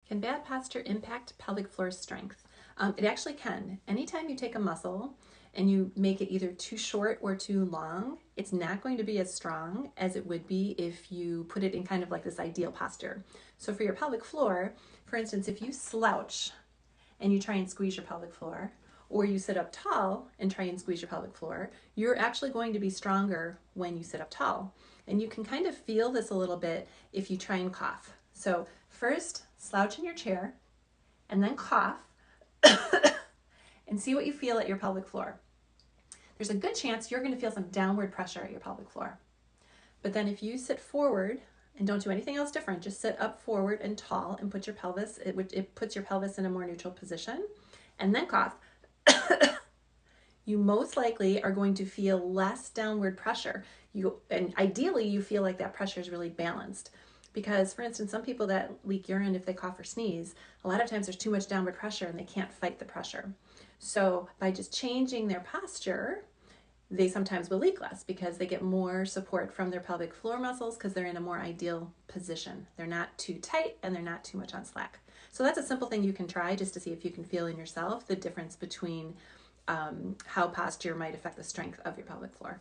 Can bad posture impact pelvic floor strength? It actually can. Anytime you take a muscle and you make it either too short or too long, it's not going to be as strong as it would be if you put it in kind of like this ideal posture. So for your pelvic floor, for instance, if you slouch and you try and squeeze your pelvic floor, or you sit up tall and try and squeeze your pelvic floor, you're actually going to be stronger when you sit up tall. And you can kind of feel this a little bit if you try and cough. So first, slouch in your chair, and then cough, and see what you feel at your pelvic floor. There's a good chance you're going to feel some downward pressure at your pelvic floor. But then if you sit forward and don't do anything else different, just sit up forward and tall and put your pelvis, it puts your pelvis in a more neutral position, and then cough, you most likely are going to feel less downward pressure. And ideally you feel like that pressure is really balanced. Because, for instance, some people that leak urine if they cough or sneeze, a lot of times there's too much downward pressure and they can't fight the pressure. So by just changing their posture, they sometimes will leak less because they get more support from their pelvic floor muscles because they're in a more ideal position. They're not too tight and they're not too much on slack. So that's a simple thing you can try just to see if you can feel in yourself the difference between how posture might affect the strength of your pelvic floor.